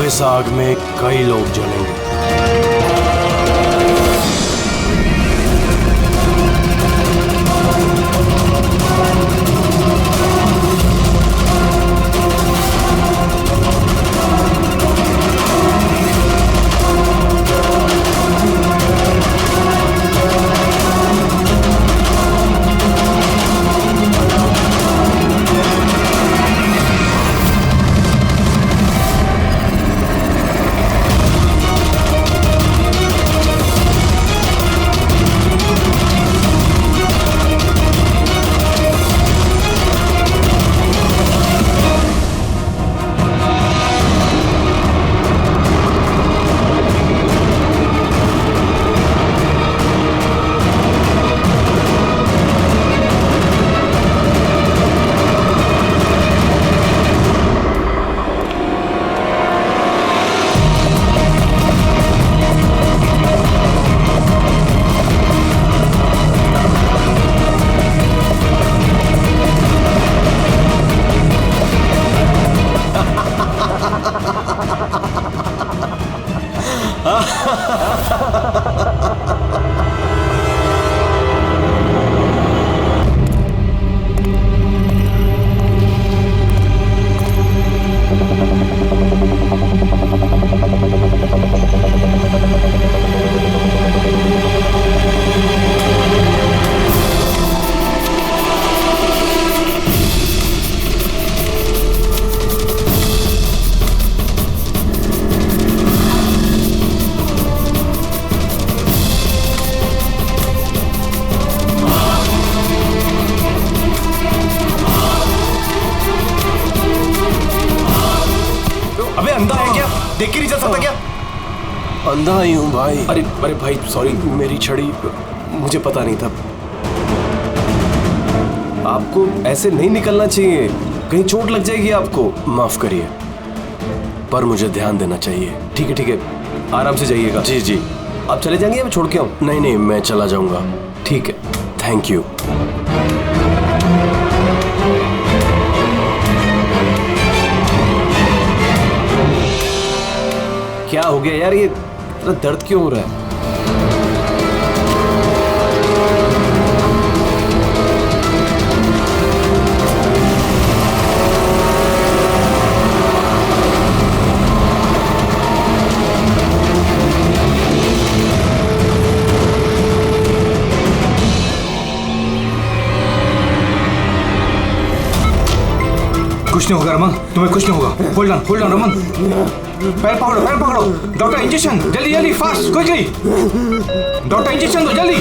इस आग में कई लोग जलेंगे। देख के नहीं चल सकता क्या? अंधा ही हूँ भाई। अरे अरे भाई सॉरी, मेरी छड़ी मुझे पता नहीं था। आपको ऐसे नहीं निकलना चाहिए, कहीं चोट लग जाएगी आपको। माफ करिए, पर मुझे ध्यान देना चाहिए। ठीक है, आराम से जाइएगा। जी जी। आप चले जाएंगे या मैं छोड़ के आऊँ? नहीं, मैं चला जाऊंगा। ठीक है, थैंक यू। क्या हो गया यार, ये इतना दर्द क्यों हो रहा है? कुछ नहीं होगा रमन, तुम्हें कुछ नहीं होगा। Hold on Raman. पैर पकड़ो। डॉक्टर इंजेक्शन, जल्दी फास्ट, क्विकली। डॉक्टर इंजेक्शन दो जल्दी।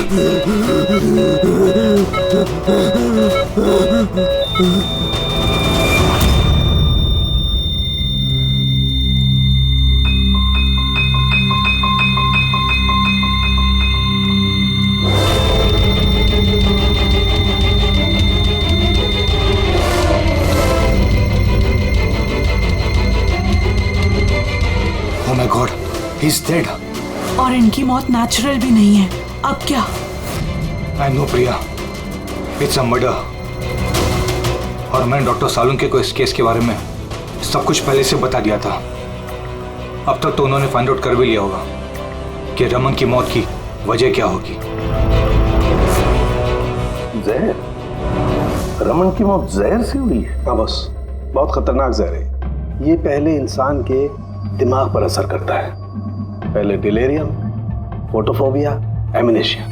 Oh my God, he's dead. और इनकी मौत नेचुरल भी नहीं है। अब क्या? I know Priya, it's a murder. और मैंने डॉक्टर सालुंके को इस केस के बारे में सब कुछ पहले से बता दिया था। अब तक तो उन्होंने फाइंड आउट कर भी लिया होगा कि रमन की मौत की वजह क्या होगी। जहर? रमन की मौत जहर से हुई है? हाँ बस, बहुत खतरनाक जहर है। ये पहले इंसान के दिमाग पर असर करता है। पहले डिलेरियम, फोटोफोबिया, एमनेशिया।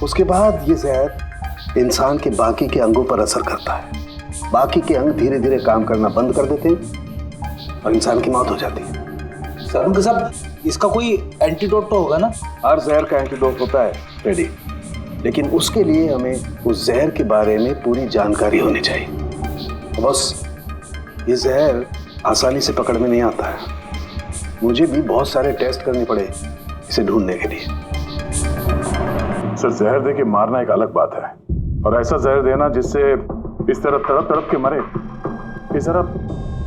उसके बाद ये जहर इंसान के बाकी के अंगों पर असर करता है। बाकी के अंग धीरे धीरे काम करना बंद कर देते हैं और इंसान की मौत हो जाती है। सर साहब, इसका कोई एंटीडोट तो होगा ना? हर जहर का एंटीडोट होता है रेडी, लेकिन उसके लिए हमें उस जहर के बारे में पूरी जानकारी होनी चाहिए। बस ये जहर आसानी से पकड़ में नहीं आता है। मुझे भी बहुत सारे टेस्ट करने पड़े इसे ढूंढने के लिए। सर, जहर दे के मारना एक अलग बात है, और ऐसा जहर देना जिससे इस तरह तड़प तड़प के मरे, ये जरा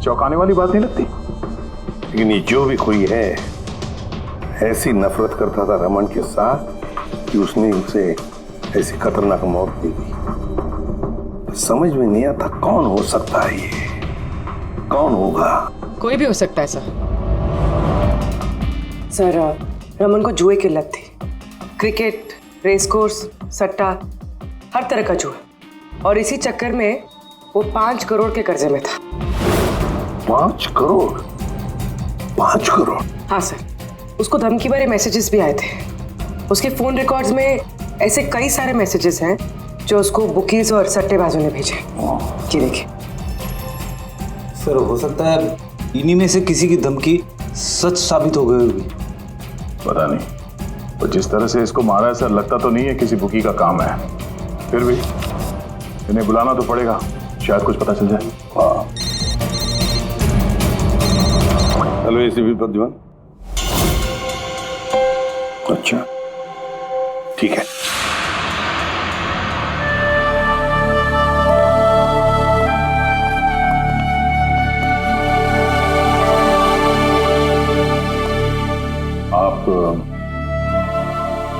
चौंकाने वाली बात नहीं लगती? लेकिन ये जो भी कोई है, ऐसी नफरत करता था रमन के साथ कि उसने उसे ऐसी खतरनाक मौत दी थी। समझ में नहीं आता कौन हो सकता है ये, कौन होगा? कोई भी हो सकता है सर। सर रमन को जुए की लत थी। क्रिकेट, रेस कोर्स, सट्टा, हर तरह का जुआ। और इसी चक्कर में वो 5 करोड़ के कर्जे में था। 5 करोड़? 5 करोड़? हाँ सर, उसको धमकी भरे मैसेजेस भी आए थे। उसके फोन रिकॉर्ड्स में ऐसे कई सारे मैसेजेस हैं जो उसको बुकीज और सट्टेबाजों ने भेजे। जी देखिए सर, हो सकता है इन्हीं में से किसी की धमकी सच साबित हो गई होगी। पता नहीं, तो जिस तरह से इसको मारा है सर, लगता तो नहीं है किसी बुकी का काम है। फिर भी इन्हें बुलाना तो पड़ेगा, शायद कुछ पता चल जाए। हाँ। Hello ACP Pradyuman. अच्छा ठीक है। आप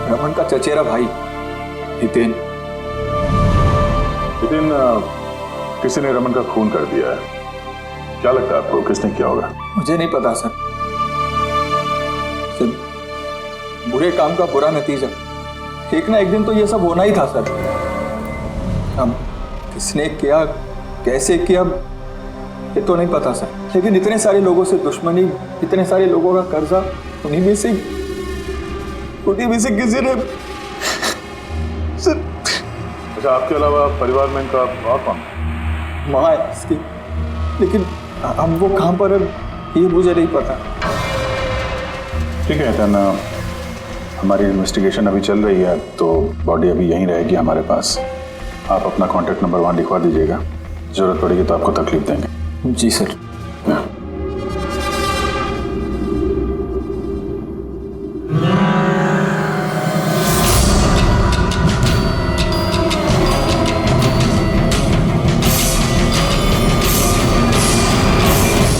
रमन का चचेरा भाई हितेन। हितेन, किसी ने रमन का खून कर दिया है। क्या लगता है आपको किसने किया होगा? मुझे नहीं पता सर। बुरे काम का बुरा नतीजा, एक ना एक दिन तो ये सब होना ही था सर। अब किसने किया, कैसे किया, ये तो नहीं पता सर। लेकिन इतने सारे लोगों से दुश्मनी, इतने सारे लोगों का कर्जा, उन्हीं में से किसी ने सर। अच्छा, आपके अलावा परिवार में इनका और कौन? माँ है इसकी, लेकिन अब वो कहाँ पर है ये मुझे नहीं पता। ठीक है हितेन, हमारी इन्वेस्टिगेशन अभी चल रही है, तो बॉडी अभी यहीं रहेगी हमारे पास। आप अपना कॉन्टैक्ट नंबर वहाँ लिखवा दीजिएगा, जरूरत पड़ेगी तो आपको तकलीफ देंगे। जी सर।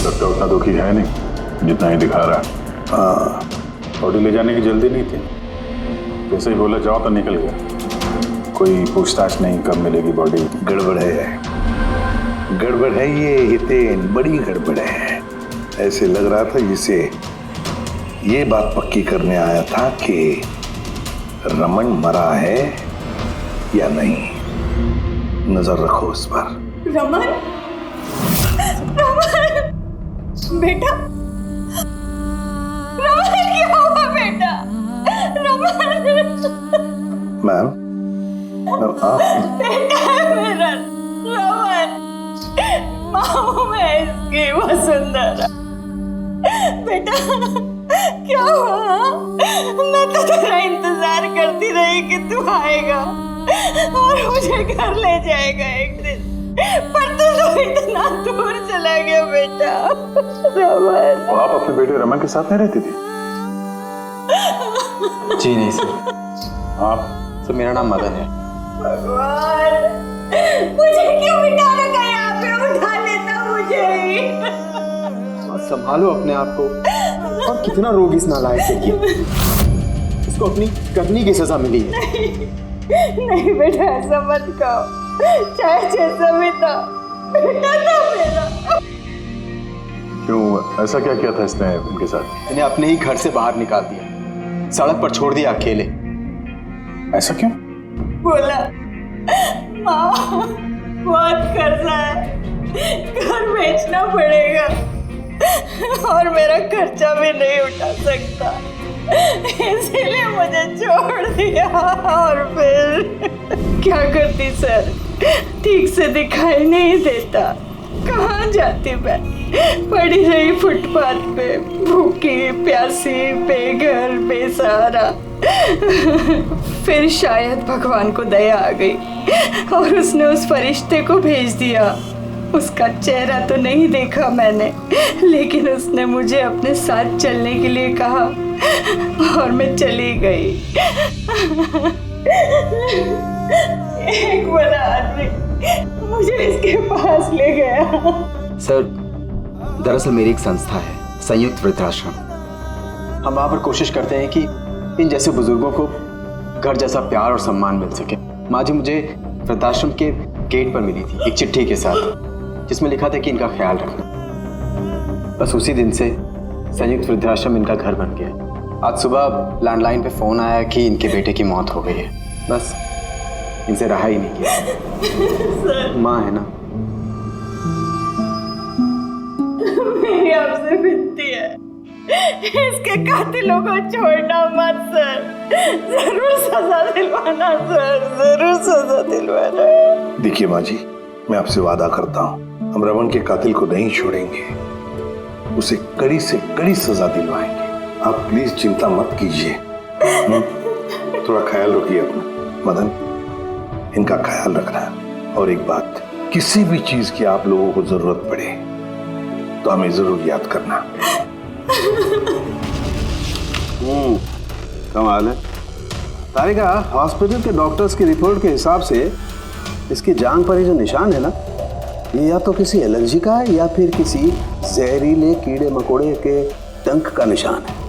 लगता उतना दुखी है नहीं जितना ही दिखा रहा है। हाँ, बॉडी ले जाने की जल्दी नहीं थी, जैसे ही बोला जाओ तो निकल गया। कोई पूछताछ नहीं कब मिलेगी बॉडी। गड़बड़ है, गड़बड़ है ये हितेन, बड़ी गड़बड़ है। ऐसे लग रहा था जिसे ये बात पक्की करने आया था कि रमन मरा है या नहीं। नजर रखो उस पर। रमन, रमन बेटा, रमन क्या हुआ बेटा? रमन। मैम, आप बेटा है मेरा रमन, माँ मैं इसकी वसुंधरा। बेटा क्या हुआ? मैं तो तेरा इंतजार करती रही कि तू आएगा और मुझे घर ले जाएगा एक दिन, पर तू तो इतना दूर चला गया बेटा। रमन। तो आप अपने बेटे रमन के साथ नहीं रहती थी? जी नहीं सर। आप? सर मेरा नाम मदन है। भगवान, मुझे क्यों बिठा रखा यहाँ पे? उठा लेता मुझे ही। संभालो अपने आप को। और कितना रोग इस नालायक से किया। इसको अपनी करनी की सजा मिली है। नहीं बेटा, ऐसा मत कहो। चाहे जैसा भी था, बेटा था मेरा। क्यों, ऐसा क्या किया था इसने इनके साथ? इन्हें अपने ही घर से बाहर निकाल दिया, सड़क पर छोड़ दिया अकेले। ऐसा क्यों? बोला माँ बहुत कर्जा है, घर बेचना पड़ेगा और मेरा खर्चा भी नहीं उठा सकता, इसीलिए मुझे छोड़ दिया। और फिर क्या करती सर, ठीक से दिखाई नहीं देता। कहाँ जाती मैं? पड़ी रही फुटपाथ पे, भूखी प्यासी, बेघर बेसहारा। फिर शायद भगवान को दया आ गई और उसने उस फरिश्ते को भेज दिया। उसका चेहरा तो नहीं देखा मैंने, लेकिन उसने मुझे अपने साथ चलने के लिए कहा और मैं चली गई। एक बड़ा आदमी मुझे इसके पास ले गया। सर दरअसल मेरी एक संस्था है, संयुक्त वृद्धाश्रम। हम वहाँ पर कोशिश करते हैं कि इन जैसे बुजुर्गों को घर जैसा प्यार और सम्मान मिल सके। माँ जी मुझे वृद्धाश्रम के गेट पर मिली थी एक चिट्ठी के साथ, जिसमें लिखा था कि इनका ख्याल रखना। बस उसी दिन से संयुक्त वृद्धाश्रम इनका घर बन गया। आज सुबह लैंडलाइन पे फोन आया कि इनके बेटे की मौत हो गई है। बस इनसे रहा ही नहीं किया। माँ है ना। मेरी आपसे विनती है, इसके कातिलों को छोड़ना मत सर। जरूर सजा दिलवाना सर, जरूर सजा दिलवाना। देखिए माँ जी, मैं आपसे वादा करता हूँ, हम रमन के कातिल को नहीं छोड़ेंगे, उसे कड़ी से कड़ी सजा दिलवाएंगे। आप प्लीज चिंता मत कीजिए। थोड़ा ख्याल रखिए अपना। मदन, इनका ख्याल रखना। और एक बात, किसी भी चीज की आप लोगों को जरूरत पड़े तो हमें जरूर याद करना। कमाल है तारिका, हॉस्पिटल के डॉक्टर्स की रिपोर्ट के हिसाब से इसकी जांघ पर ये जो निशान है ना, ये या तो किसी एलर्जी का है या फिर किसी जहरीले कीड़े मकोड़े के डंक का निशान है।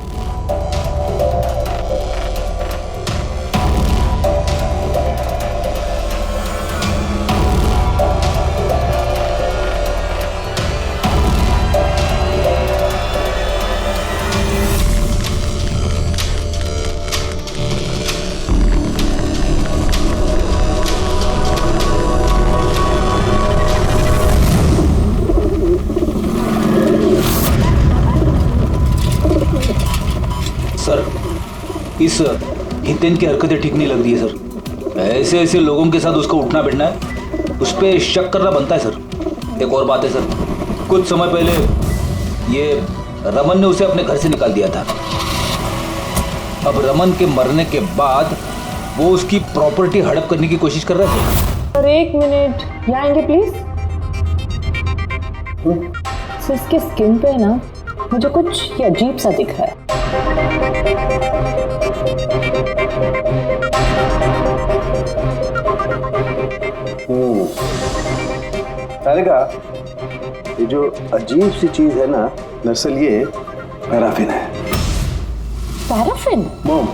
इस हितेन की हरकतें ठीक नहीं लग रही है सर। ऐसे ऐसे लोगों के साथ उसको उठना बैठना है, उस पर शक करना बनता है सर। एक और बात है सर, कुछ समय पहले ये रमन ने उसे अपने घर से निकाल दिया था। अब रमन के मरने के बाद वो उसकी प्रॉपर्टी हड़प करने की कोशिश कर रहे थे। सर एक मिनट, यहाँ आएंगे प्लीज। सर इसके स्किन पे ना मुझे कुछ अजीब सा दिख रहा है। तारिका, ये जो अजीब सी चीज है ना, दरअसल ये पैराफिन है। पैराफिन? मोम।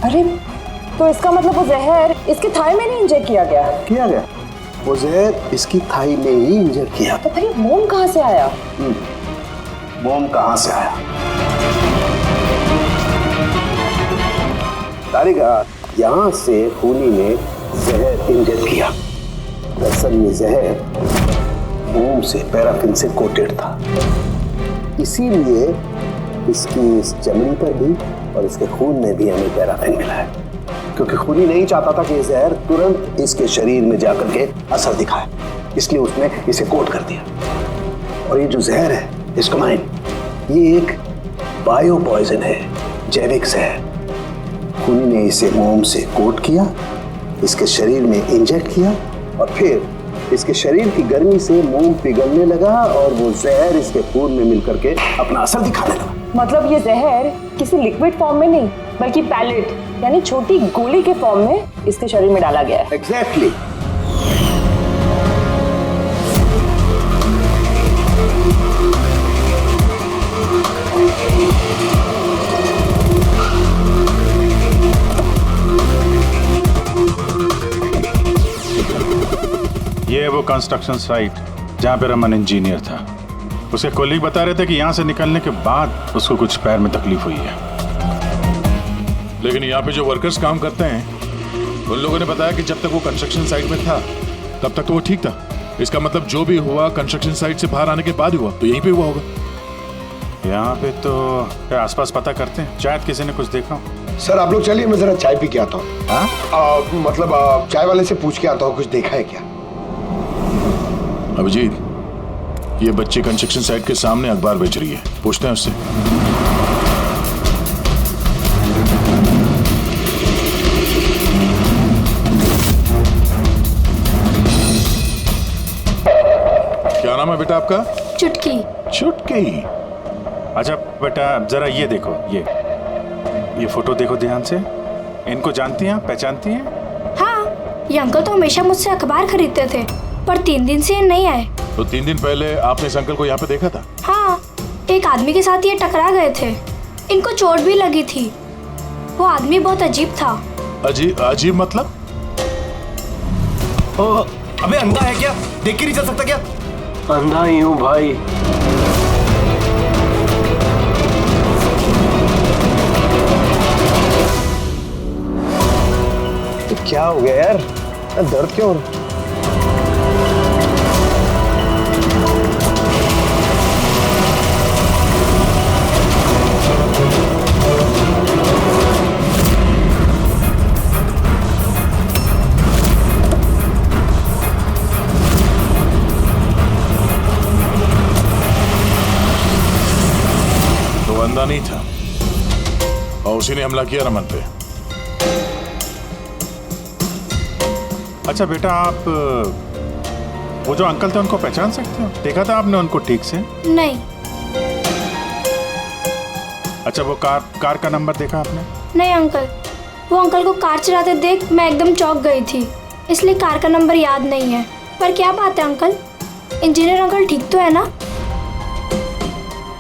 अरे तो इसका मतलब वो जहर इसके थाई में नहीं इंजेक्ट किया गया? किया गया, वो जहर इसकी थाई में ही इंजेक्ट किया। तो फिर मोम कहाँ से आया? मोम कहाँ से आया? तारिका, यहाँ से खूनी ने जहर इंजेक्ट किया। दरअसल ये जहर मोम से, पैराफिन से कोटेड था, इसीलिए इसकी इस चमड़ी पर भी और इसके खून में भी हमें पैराफिन मिला है। क्योंकि खूनी नहीं चाहता था कि ये जहर तुरंत इसके शरीर में जाकर के असर दिखाए, इसलिए उसने इसे कोट कर दिया। और ये जो जहर है, इसको माइन, ये एक बायो पॉइजन है, जैविक जहर। खूनी ने इसे मोम से कोट किया, इसके शरीर में इंजेक्ट किया और फिर इसके शरीर की गर्मी से मोम पिघलने लगा और वो जहर इसके खून में मिलकर के अपना असर दिखाने लगा। मतलब ये जहर किसी लिक्विड फॉर्म में नहीं बल्कि पैलेट यानी छोटी गोली के फॉर्म में इसके शरीर में डाला गया है। एग्जैक्टली। ये वो कंस्ट्रक्शन साइट जहाँ पे रमन इंजीनियर था। उसके कोलीग बता रहे थे कि यहाँ से निकलने के बाद उसको कुछ पैर में तकलीफ हुई है। लेकिन यहाँ पे जो वर्कर्स काम करते हैं उन लोगों ने बताया कि जब तक वो कंस्ट्रक्शन साइट में था तब तक तो वो ठीक था। इसका मतलब जो भी हुआ कंस्ट्रक्शन साइट से बाहर आने के बाद हुआ, तो यहीं पे हुआ होगा। यहाँ पे तो आसपास पता करते हैं, शायद किसी ने कुछ देखा हो। सर आप लोग चलिए, मैं जरा चाय पी के आता हूँ। मतलब चाय वाले से पूछ के आता हूँ कुछ देखा है क्या। अभिजीत, ये बच्ची कंस्ट्रक्शन साइट के सामने अखबार बेच रही है, पूछते हैं उससे। क्या नाम है बेटा आपका? चुटकी। चुटकी? अच्छा बेटा जरा ये देखो, ये फोटो देखो ध्यान से। इनको जानती हैं, पहचानती हैं? हाँ, ये अंकल तो हमेशा मुझसे अखबार खरीदते थे, पर 3 दिन से ये नहीं आए। तो 3 दिन पहले आपने इस अंकल को यहाँ पे देखा था? हाँ, एक आदमी के साथ ये टकरा गए थे, इनको चोट भी लगी थी। वो आदमी बहुत अजीब था। अजीब मतलब? अबे अंधा है क्या? देख के नहीं चल सकता क्या? अंधा ही हूँ भाई। क्या हो गया यार? दर्द क्यों हो रहा? तो अंधा नहीं था और उसी ने हमला किया रमन पे। अच्छा बेटा, आप वो जो अंकल थे उनको पहचान सकते हो? देखा था आपने उनको ठीक से? नहीं। अच्छा, वो कार का नंबर देखा आपने? नहीं अंकल, वो अंकल को कार चलाते देख मैं एकदम चौंक गई थी, इसलिए कार का नंबर याद नहीं है। पर क्या बात है अंकल, इंजीनियर अंकल ठीक तो है ना?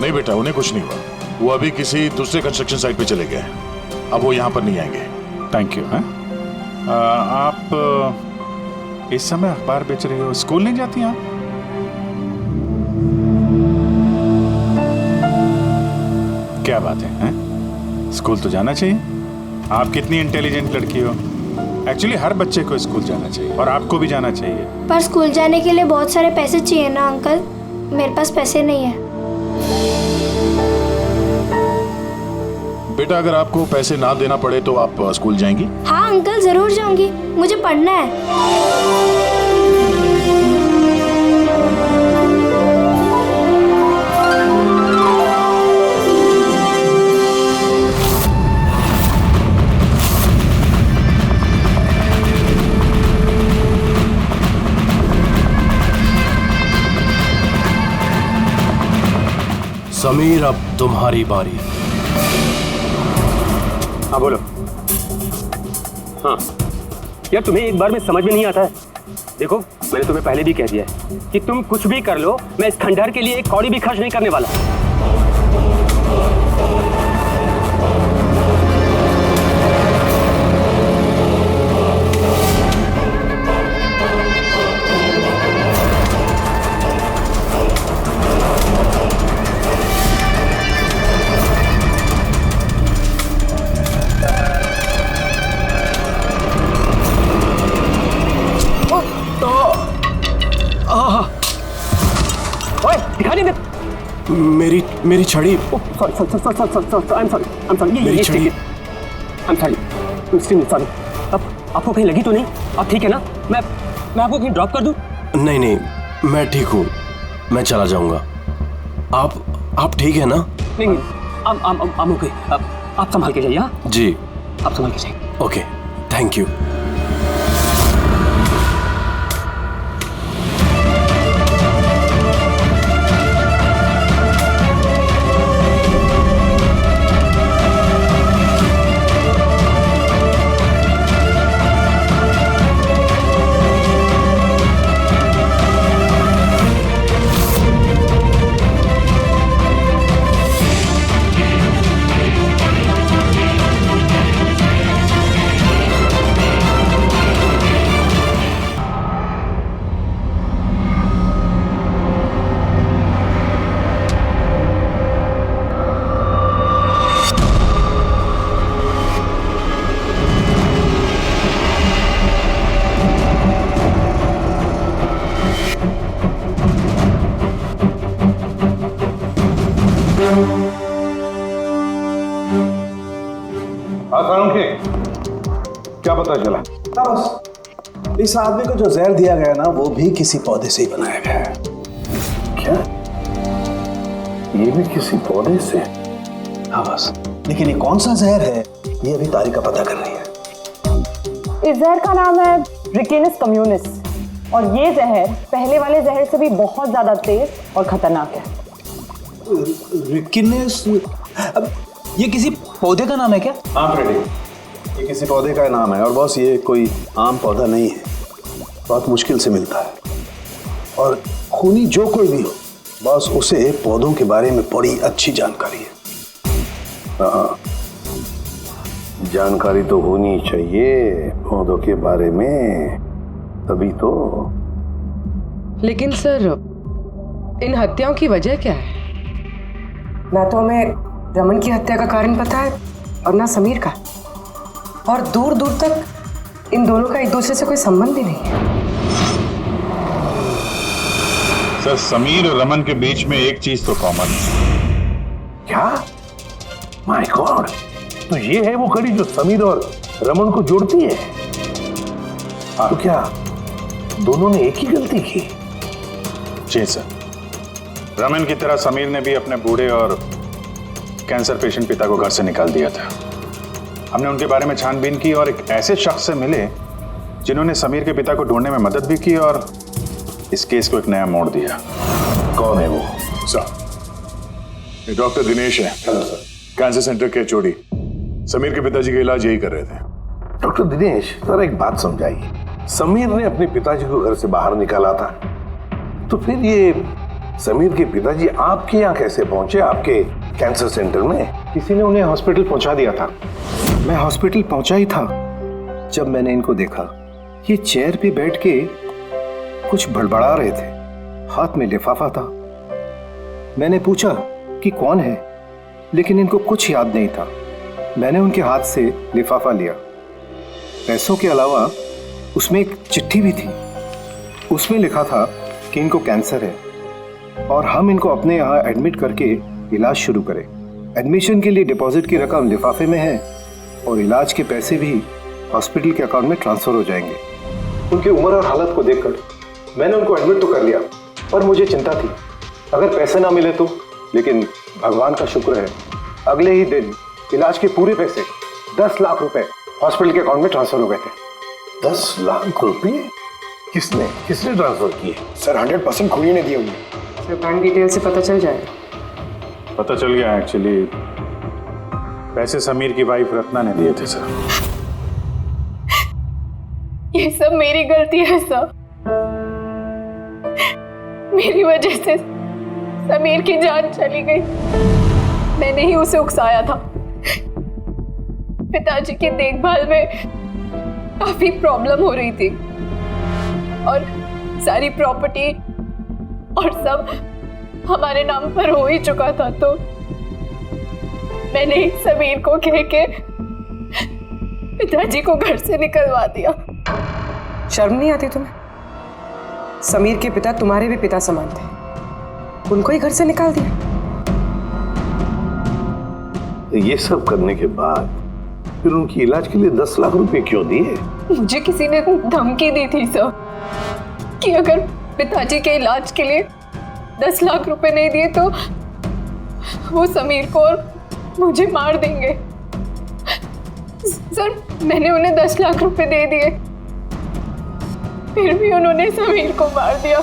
नहीं बेटा, उन्हें कुछ नहीं हुआ। वो अभी किसी दूसरे कंस्ट्रक्शन साइट पे चले गए, अब वो यहाँ पर नहीं आएंगे। Thank you. आप इस समय अखबार बेच रही हो, स्कूल नहीं जाती आप? क्या बात है, हैं? स्कूल तो जाना चाहिए। आप कितनी इंटेलिजेंट लड़की हो। एक्चुअली हर बच्चे को स्कूल जाना चाहिए और आपको भी जाना चाहिए। पर स्कूल जाने के लिए बहुत सारे पैसे चाहिए ना अंकल, मेरे पास पैसे नहीं है। बेटा, अगर आपको पैसे ना देना पड़े तो आप स्कूल जाएंगी? हाँ अंकल, जरूर जाऊंगी, मुझे पढ़ना है। समीर, अब तुम्हारी बारी। हाँ बोलो। हाँ यार, तुम्हें एक बार में समझ में नहीं आता है? देखो, मैंने तुम्हें पहले भी कह दिया है कि तुम कुछ भी कर लो, मैं इस खंडहर के लिए एक कौड़ी भी खर्च नहीं करने वाला। मेरी छड़ी। आपको कहीं लगी तो नहीं? आप ठीक है ना? मैं आपको कहीं ड्रॉप कर दूं? नहीं नहीं, मैं ठीक हूँ, मैं चला जाऊंगा। आप ठीक है ना? नहीं, I'm okay। आप संभाल के जाइए। हाँ जी, आप संभाल के जाइए। Okay, thank you. क्या पता चला? बस इस आदमी को जो जहर दिया गया ना, वो भी किसी पौधे से ही बनाया गया है। क्या? ये भी किसी पौधे से? हाँ बस, लेकिन ये कौन सा जहर है, ये अभी तारिका पता कर रही है। इस जहर का नाम है रिकिनस कम्युनिस, और ये जहर पहले वाले जहर से भी बहुत ज्यादा तेज और खतरनाक है। रिकिनस? अब ये किसी पौधे का नाम है क्या? हाँ फ्रेडी, ये किसी पौधे का नाम है। और बॉस, ये कोई आम पौधा नहीं है, बहुत मुश्किल से मिलता है। और खूनी जो कोई भी हो, बॉस, उसे पौधों के बारे में बड़ी अच्छी जानकारी है। हाँ, जानकारी तो होनी चाहिए पौधों के बारे में, तभी तो। लेकिन सर, इन हत्याओं की वजह क्या है? ना तो हमें रमन की हत्या का कारण पता है और ना समीर का, और दूर दूर तक इन दोनों का एक दूसरे से कोई संबंध ही नहीं है। सर, समीर और रमन के बीच में एक चीज तो कॉमन है। क्या? माय गॉड, तो ये है वो कड़ी जो समीर और रमन को जोड़ती है। तो क्या दोनों ने एक ही गलती की? जी सर, रमन की तरह समीर ने भी अपने बूढ़े और कैंसर पेशेंट पिता को घर से निकाल दिया था। हमने उनके बारे में छानबीन की और एक ऐसे शख्स से मिले जिन्होंने समीर के पिता को ढूंढने में मदद भी की और इस केस को एक नया मोड़ दिया। कौन है वो? सर, ये डॉक्टर दिनेश है। Hello sir. कैंसर सेंटर के चोरी। समीर के पिताजी का इलाज यही कर रहे थे। डॉक्टर दिनेश, जरा एक बात समझाइए। समीर ने अपने पिताजी को घर से बाहर निकाला था, तो फिर ये समीर के पिताजी आपके यहाँ कैसे पहुंचे, आपके कैंसर सेंटर में? किसी ने उन्हें हॉस्पिटल पहुंचा दिया था। मैं हॉस्पिटल पहुंचा ही था जब मैंने इनको देखा। ये चेयर पे बैठ के कुछ बड़बड़ा रहे थे, हाथ में लिफाफा था। मैंने पूछा कि कौन है, लेकिन इनको कुछ याद नहीं था। मैंने उनके हाथ से लिफाफा लिया। पैसों के अलावा उसमें एक चिट्ठी भी थी। उसमें लिखा था कि इनको कैंसर है और हम इनको अपने यहाँ एडमिट करके इलाज शुरू करें। एडमिशन के लिए डिपॉजिट की रकम लिफाफे में है और इलाज के पैसे भी हॉस्पिटल के अकाउंट में ट्रांसफर हो जाएंगे। उनकी उम्र और हालत को देखकर मैंने उनको एडमिट तो कर लिया, पर मुझे चिंता थी अगर पैसे ना मिले तो। लेकिन भगवान का शुक्र है, अगले ही दिन इलाज के पूरे पैसे 10 लाख रुपए हॉस्पिटल के अकाउंट में ट्रांसफर हो गए थे। 10 लाख रुपए? किसने ट्रांसफर किए? सर 100% खूनी ने दिए होंगे। सर बैंक डिटेल से पता चल जाएगा। पता चल गया, एक्चुअली पैसे समीर की वाइफ रत्ना ने दिए थे सर। ये सब मेरी गलती है सर। मेरी वजह से समीर की जान चली गई। मैंने ही उसे उकसाया था। पिताजी की देखभाल में काफी प्रॉब्लम हो रही थी और सारी प्रॉपर्टी और सब हमारे नाम पर हो ही चुका था, तो मैंने ही समीर को कह के पिताजी को घर से निकलवा दिया। शर्म नहीं आती तुम्हें? समीर के पिता तुम्हारे भी पिता समान थे, उनको ही घर से निकाल दिया। ये सब करने के बाद फिर उनकी इलाज के लिए 10 लाख रुपए क्यों दिए? मुझे किसी ने धमकी दी थी सर कि अगर पिताजी के इलाज के लिए 10 लाख रुपए नहीं दिए तो वो समीर को और मुझे मार देंगे। सर मैंने उन्हें 10 लाख रुपए दे दिए, फिर भी उन्होंने समीर को मार दिया।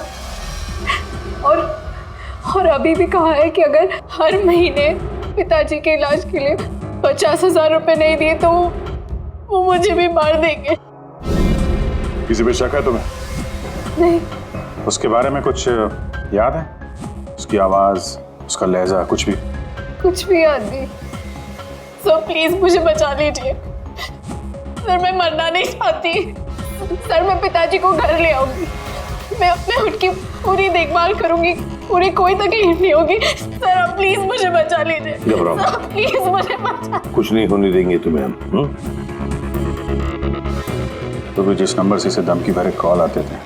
और अभी भी कहा है कि अगर हर महीने पिताजी के इलाज के लिए 50,000 रुपए नहीं दिए तो वो मुझे भी मार देंगे। किसी पे शक है तुम्हें? नहीं। उसके बारे में कुछ याद है? उसकी आवाज, उसका लहजा, कुछ भी? कुछ भी याद नहीं। सर प्लीज मुझे बचा लीजिए। सर मैं मरना नहीं चाहती। सर मैं पिताजी को घर ले आऊंगी, मैं उनकी पूरी देखभाल करूंगी, पूरी कोई तकलीफ नहीं होगी। सर आप प्लीज मुझे बचा लीजिए। घबराओ मत। सर प्लीज मुझे बचा। कुछ नहीं होने देंगे तुम्हें हम। तो भी जिस नंबर से इसे धमकी भरे कॉल आते थे,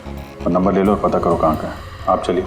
वो नंबर ले लो और पता करो कहाँ का है। आप चलिए।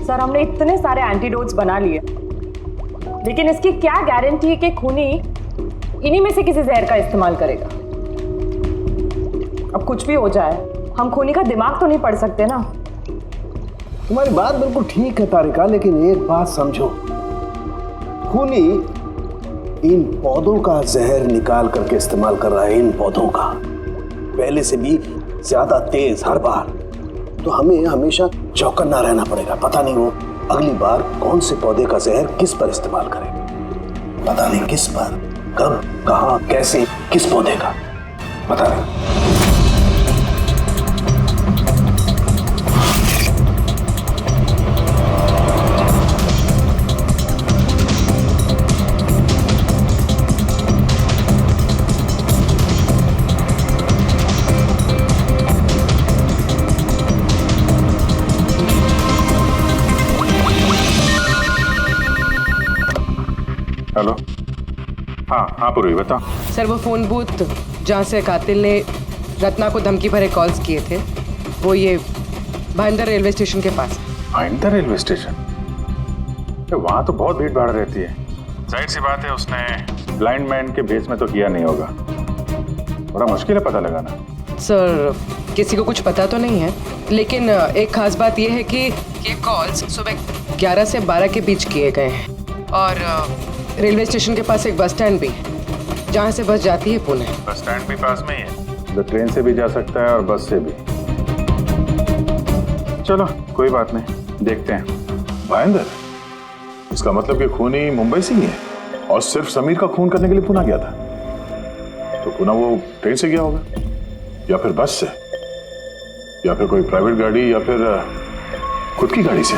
सर हमने इतने सारे एंटीडोट्स बना लिए, लेकिन इसकी क्या गारंटी है कि खूनी इन्हीं में से किसी जहर का इस्तेमाल करेगा? अब कुछ भी हो जाए, हम खूनी का दिमाग तो नहीं पढ़ सकते ना। तुम्हारी बात बिल्कुल ठीक है तारिका, लेकिन एक बात समझो, खूनी इन पौधों का जहर निकाल करके इस्तेमाल कर रहा है, इन पौधों का, पहले से भी ज्यादा तेज हर बार। तो हमें हमेशा चौकन्ना रहना पड़ेगा। पता नहीं वो अगली बार कौन से पौधे का जहर किस पर इस्तेमाल करेगा, पता नहीं किस पर, कब, कहां, कैसे, किस पौधे का, पता नहीं। हेलो। हाँ पूर्वी बता। सर वो फोन बूथ जहाँ से कातिल ने रत्ना को धमकी भरे कॉल्स किए थे, वो ये भाईंदर रेलवे स्टेशन के पास। Bhayandar railway station? वहाँ तो बहुत भीड़ भाड़ रहती है। जाहिर सी बात है उसने ब्लाइंड मैन के भेस में तो किया नहीं होगा। बड़ा मुश्किल है पता लगाना। सर किसी को कुछ पता तो नहीं है, लेकिन एक खास बात यह है कि ये कॉल्स सुबह 11 से 12 के बीच किए गए हैं और रेलवे स्टेशन के पास एक बस स्टैंड भी है जहाँ से बस जाती है पुणे। बस स्टैंड भी पास में ही है, तो ट्रेन से भी जा सकता है और बस से भी। चलो कोई बात नहीं, देखते हैं। भाईंदर, इसका मतलब कि खूनी मुंबई से ही है और सिर्फ समीर का खून करने के लिए पुणे गया था। तो पुणे वो ट्रेन से गया होगा या फिर बस से या फिर कोई प्राइवेट गाड़ी या फिर खुद की गाड़ी से।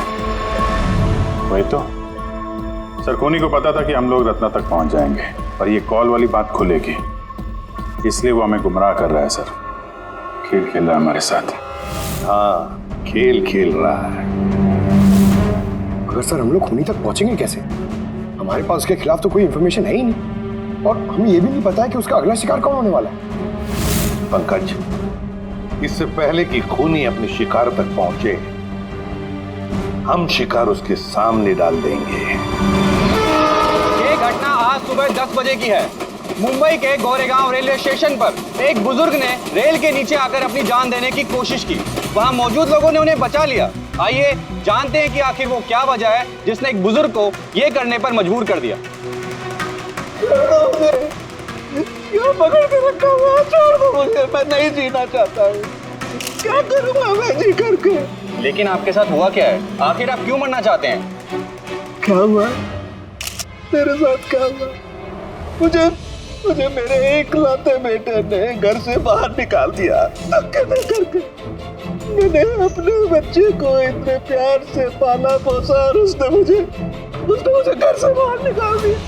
वही तो सर, खूनी को पता था कि हम लोग रत्ना तक पहुंच जाएंगे, पर ये कॉल वाली बात खुलेगी, इसलिए वो हमें गुमराह कर रहा है सर। खेल खेल रहा है हमारे साथ। हाँ, खेल खेल रहा है। मगर सर हम लोग खूनी तक पहुंचेंगे कैसे? हमारे पास उसके खिलाफ तो कोई इंफॉर्मेशन है ही नहीं और हमें ये भी नहीं पता है कि उसका अगला शिकार कौन होने वाला है। पंकज, इससे पहले कि खूनी अपने शिकार तक पहुंचे, हम शिकार उसके सामने डाल देंगे। ये घटना आज सुबह 10 बजे की है। मुंबई के गोरेगांव रेलवे स्टेशन पर एक बुजुर्ग ने रेल के नीचे आकर अपनी जान देने की कोशिश की। वहां मौजूद लोगों ने उन्हें बचा लिया। आइए जानते हैं कि आखिर वो क्या वजह है जिसने एक बुजुर्ग को ये करने पर मजबूर कर दिया। क्यों पकड़ के रखा हुआ? छोड़ दो मुझे, मैं नहीं जीना चाहता हूँ। क्या करूँगा मैं जी करके? लेकिन आपके साथ हुआ क्या है? आखिर आप क्यों मरना चाहते हैं? क्या हुआ? मेरे साथ क्या हुआ? मुझे मेरे एकलौते बेटे ने घर से बाहर निकाल दिया धक्के दे करके। मैंने अपने बच्चे को इतने प्यार से पाला पोसा और उसने मुझे घर से बाहर निकाल दिया।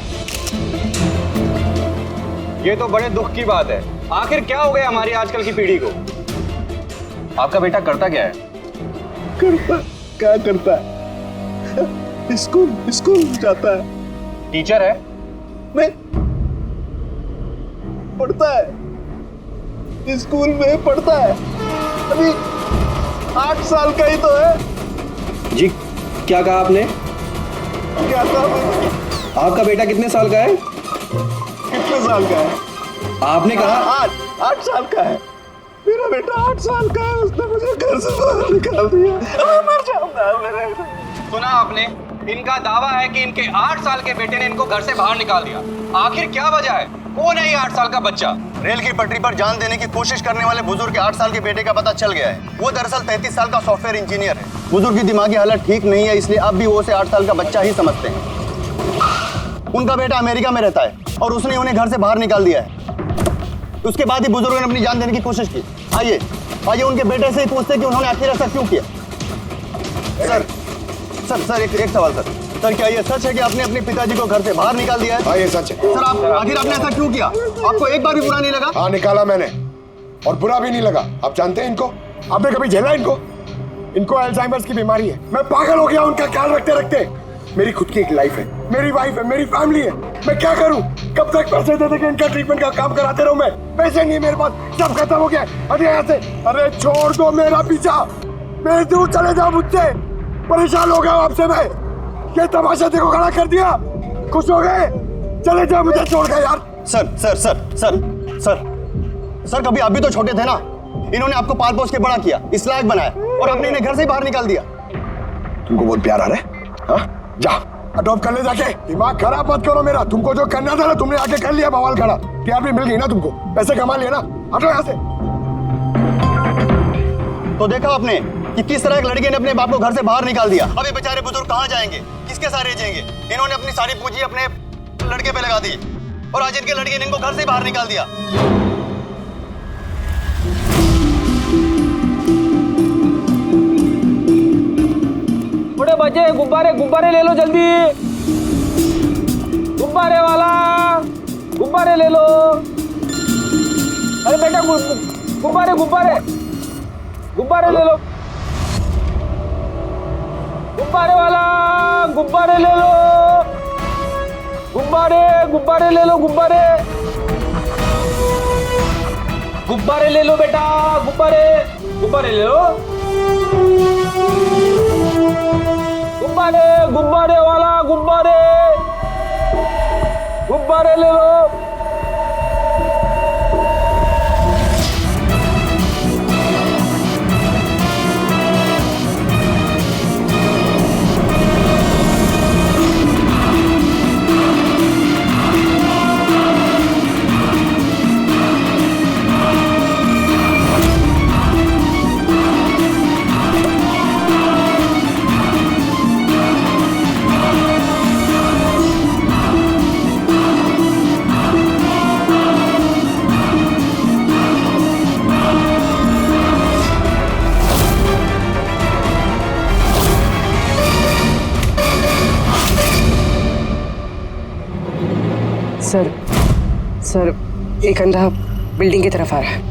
ये तो बड़े दुख की बात है। आखिर क्या हो गया हमारी आजकल की पीढ़ी को? आपका बेटा करता क्या है? क्या करता है? स्कूल जाता है। टीचर है? नहीं, पढ़ता है, स्कूल में पढ़ता है। अभी 8 साल का ही तो है। जी क्या कहा आपने? क्या कहा? आपका बेटा कितने साल का है? कितने साल का है? आपने कहा 8 साल का है। मेरा बेटा 8 साल का है, उसने मुझे घर से बाहर निकाल दिया। मर जाऊंगा मेरे। सुना आपने? इनका दावा है कि इनके 8 साल के बेटे ने इनको घर से बाहर निकाल दिया। आखिर क्या वजह है? कौन है ये 8 साल का बच्चा? रेल की पटरी पर जान देने की कोशिश करने वाले बुजुर्ग के 8 साल के बेटे का पता चल गया है। वो दरअसल 33 साल का सॉफ्टवेयर इंजीनियर है। बुजुर्ग की दिमागी हालत ठीक नहीं है, इसलिए अब भी वो उसे 8 साल का बच्चा ही समझते हैं। उनका बेटा अमेरिका में रहता है और उसने उन्हें घर से बाहर निकाल दिया है। उसके बाद ही बुजुर्ग ने अपनी जान देने की कोशिश की। आइए उनके बेटे से ही पूछते हैं कि उन्होंने आखिर ऐसा क्यों किया। सर एक सवाल सर, क्या ये सच है कि आपने अपने पिताजी को घर से बाहर निकाल दिया है? हाँ ये सच है। सर आखिर आपने ऐसा क्यों किया? आपको एक बार भी बुरा नहीं लगा? हाँ निकाला मैंने और बुरा भी नहीं लगा। आप जानते हैं इनको? आपने कभी झेला इनको अल्जाइमर्स की बीमारी है। मैं पागल हो गया उनका ख्याल रखते रखते। मेरी खुद की एक लाइफ है, मेरी वाइफ है, मेरी फैमिली है। मैं क्या करूं? कब तक पैसे दे के इनका ट्रीटमेंट का काम कराते रहूं? मैं पैसे नहीं मेरे पास, सब खत्म हो गया। अरे यहाँ से, अरे छोड़ दो मेरा पीछा, मेरे दूर चले जाओ मुझसे। परेशान हो गया आपसे मैं। ये तमाशा देखो खड़ा कर दिया। खुश हो गए? चले जाओ, मुझे छोड़ गए यार। सर कभी आप भी तो छोटे थे ना। इन्होंने आपको पाल पोस के बड़ा किया, इस लायक बनाया और आपने इन्हें घर से ही बाहर निकाल दिया। तुमको बहुत प्यार आ रहा है? हाँ? जा अडॉप्ट कर ले जाके। दिमाग खराब मत करो मेरा, तुमको जो करना था ना तुमने आके कर लिया बवाल खड़ा। टीआरपी मिल गई ना तुमको, पैसे कमा लिए ना, हटो यहाँ से। तो देखा आपने कि किस तरह एक लड़के ने अपने बाप को घर से बाहर निकाल दिया। अब ये बेचारे बुजुर्ग कहाँ जाएंगे, किसके सहारे जिएंगे? इन्होंने अपनी सारी पूंजी अपने लड़के पे लगा दी और आज इनके लड़के ने इनको घर से बाहर निकाल दिया। बड़े बच्चे गुब्बारे गुब्बारे ले लो जल्दी, गुब्बारे वाला गुब्बारे ले लो। अरे बेटा गुब्बारे गुब्बारे गुब्बारे ले लो, गुब्बारे वाला गुब्बारे ले लो, गुब्बारे गुब्बारे ले लो, गुब्बारे गुब्बारे ले लो बेटा, गुब्बारे गुब्बारे ले लो, गुब्बारे गुब्बारे वाला गुब्बारे गुब्बारे ले लो। सर एक अंधा बिल्डिंग की तरफ आ रहा है।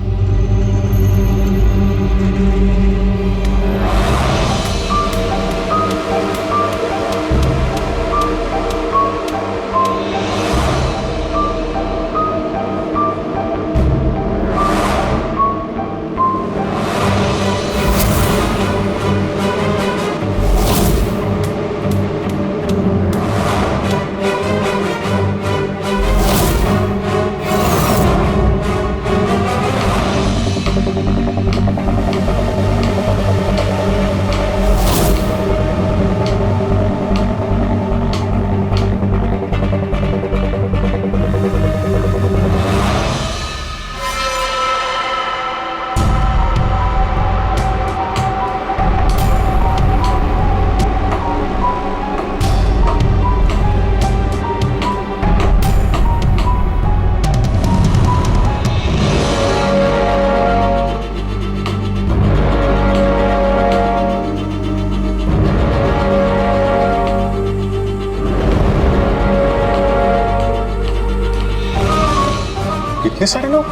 इतने सारे लोग?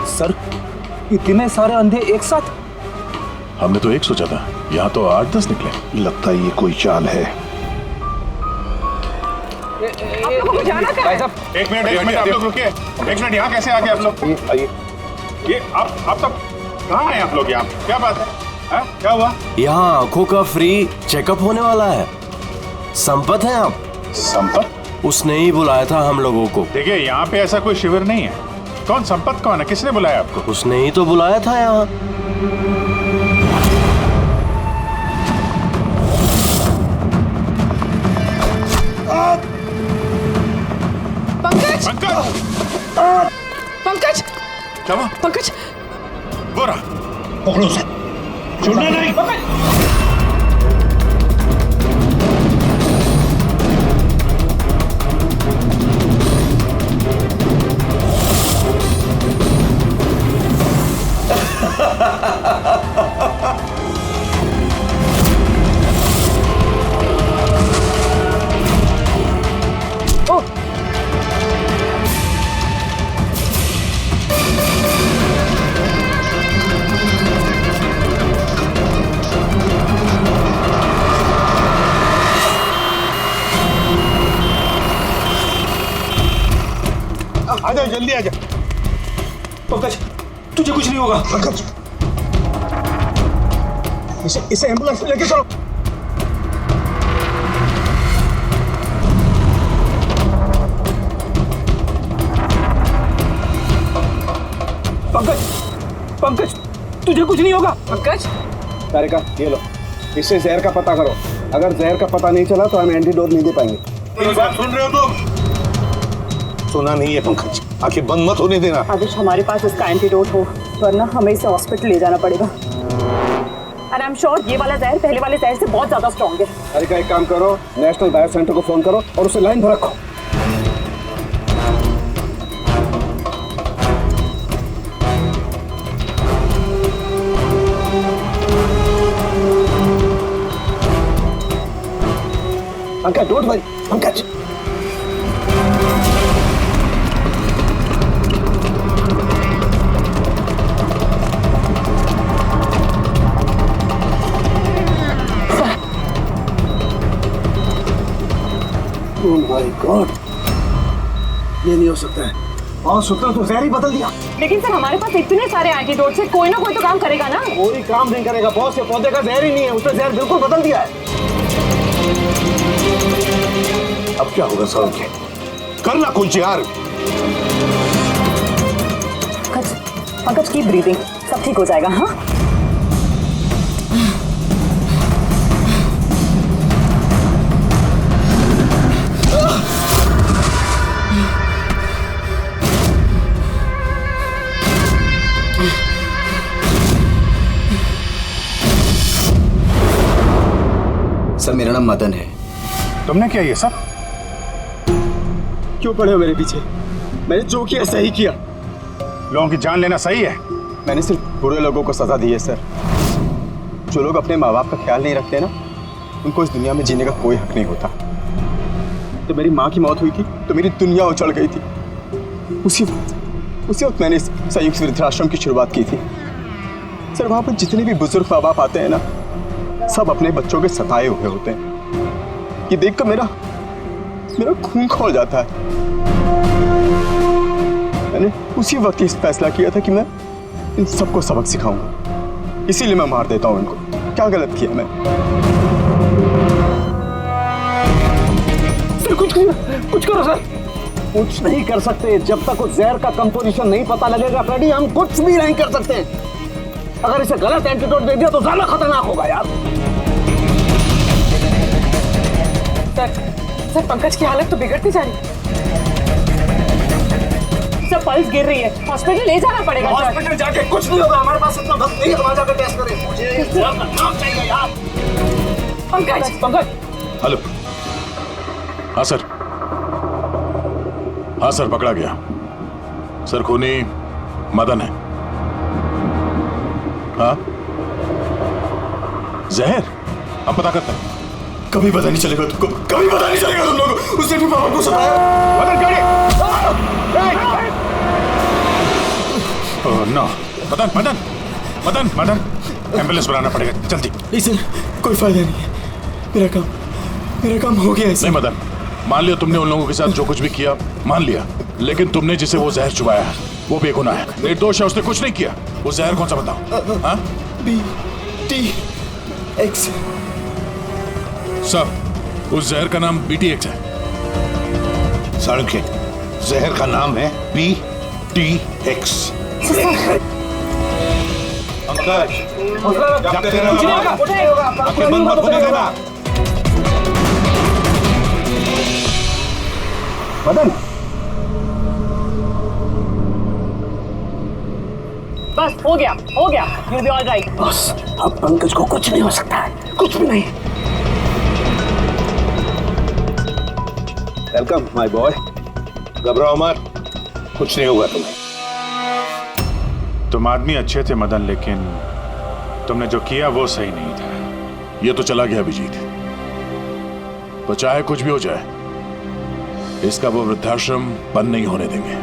सर इतने सारे अंधे एक साथ? हमने तो एक सोचा था, यहाँ तो 8-10 निकले। लगता है ये कोई चाल है। एक मिनट आप लोग रुकिए। एक मिनट, यहाँ कैसे आ गए आप लोग? ये आप सब कहाँ हैं आप लोग? यहाँ क्या बात है? क्या हुआ? यहाँ आंखों का फ्री चेकअप होने वाला है। संपत है आप? संपत? उसने ही बुलाया था हम लोगों को। देखिए यहाँ पे ऐसा कोई शिविर नहीं है। कौन संपत कौन है? किसने बुलाया आपको? उसने ही तो बुलाया था यहाँ। पंकज पंकज क्या हुआ? पंकज वो रहा, पकड़ो उसे, छोड़ना नहीं। आजा, जल्दी आजा। पंकज तुझे कुछ नहीं होगा। पंकज इसे एम्बुलेंस में लेके चलो। पंकज पंकज तुझे कुछ नहीं होगा। पंकज तारिका ये लो, इससे जहर का पता करो। अगर जहर का पता नहीं चला तो हम एंटीडोट नहीं दे पाएंगे। मेरी बात सुन रहे हो तुम? सुना नहीं है पंकज, आंखें बंद मत होने देना। आदिश, हमारे पास इसका एंटीडोट हो, वरना हमें इसे हॉस्पिटल ले जाना पड़ेगा। और आई एम श्योर ये वाला जहर पहले वाले जहर से बहुत ज्यादा स्ट्रॉन्ग है। अरे का एक काम करो, नेशनल बायो सेंटर को फोन करो और उसे लाइन पर रखो। Pankaj, don't worry, Pankaj. Oh my God, ये नहीं हो सकता है। और सूत्र तो जहर ही बदल दिया। लेकिन सर हमारे पास इतने सारे एंटीडोट से कोई ना कोई तो काम करेगा ना। कोई काम नहीं करेगा बॉस, ये पौधे का जहर ही नहीं है, उसने जहर बिल्कुल बदल दिया है। अब क्या होगा सर? करना कुछ यार। पंकज की ब्रीदिंग, सब ठीक हो जाएगा। हाँ सर, मेरा नाम मदन है। तुमने क्या ये सब क्यों पड़े हो मेरे पीछे? मैंने जो किया सही किया। लोगों की जान लेना सही है? मैंने सिर्फ बुरे लोगों को सजा दी है सर। जो लोग अपने माँ बाप का ख्याल नहीं रखते ना, उनको इस दुनिया में जीने का कोई हक नहीं होता। तो मेरी माँ की मौत हुई थी तो मेरी दुनिया उछल गई थी। उसी वक्त मैंने संयुक्त वृद्धाश्रम की शुरुआत की थी। सर, वहाँ पर जितने भी बुजुर्ग माँ बाप आते हैं ना, सब अपने बच्चों के सताए हुए होते हैं। ये देखकर मेरा खून खौल जाता है। मैंने उसी वक्त इस फैसला किया था कि मैं इन सबको सबक सिखाऊंगा, इसीलिए मैं मार देता हूं इनको। क्या गलत किया मैं? सर कुछ करो सर। कुछ नहीं कर सकते जब तक उस जहर का कंपोजिशन नहीं पता लगेगा फ्रेडी, हम कुछ भी नहीं कर सकते। अगर इसे गलत एंटीडोट दे दिया तो ज्यादा खतरनाक होगा यार। सर पंकज की हालत तो बिगड़ती जा रही है। सर पल्स गिर रही है, हॉस्पिटल ले जाना पड़ेगा। हॉस्पिटल जाके कुछ नहीं होगा, हमारे पास इतना वक्त नहीं है वहां जाकर टेस्ट करें। मुझे नाम चाहिए यार। पंकज। हेलो। हाँ सर, हाँ सर, पकड़ा गया सर। खूनी मदन है। हाँ, जहर हम पता करते हैं। कभी पता नहीं चलेगा तुमको, कभी पता नहीं चलेगा तुम लोगों को। उसने भी पापा को सताया। मदन गाड़ी। Oh no. मदन, एम्बुलेंस बुलाना पड़ेगा जल्दी। नहीं सर, कोई फायदा नहीं है। मेरा काम हो गया है। नहीं मदन, मान लिया तुमने उन लोगों के साथ जो कुछ भी किया, मान लिया, लेकिन तुमने जिसे वो जहर चुबाया है वो बेगुनाह है, निर्दोष है, उसने कुछ नहीं किया। वो जहर कौन सा बताओ? हाँ? BTX। सब उस जहर का नाम BTX है। सालुंखे, जहर का नाम है BTX। पंकज, आंखें बंद मत होने देना। मदन, बस हो गया। You'll be all right। बस अब पंकज को कुछ नहीं हो सकता है, कुछ भी नहीं। Welcome my boy. घबराओ मत, कुछ नहीं होगा तुम्हें। तुम आदमी अच्छे थे मदन, लेकिन तुमने जो किया वो सही नहीं था। ये तो चला गया अभिजीत, तो चाहे कुछ भी हो जाए, इसका वो वृद्धाश्रम बंद नहीं होने देंगे।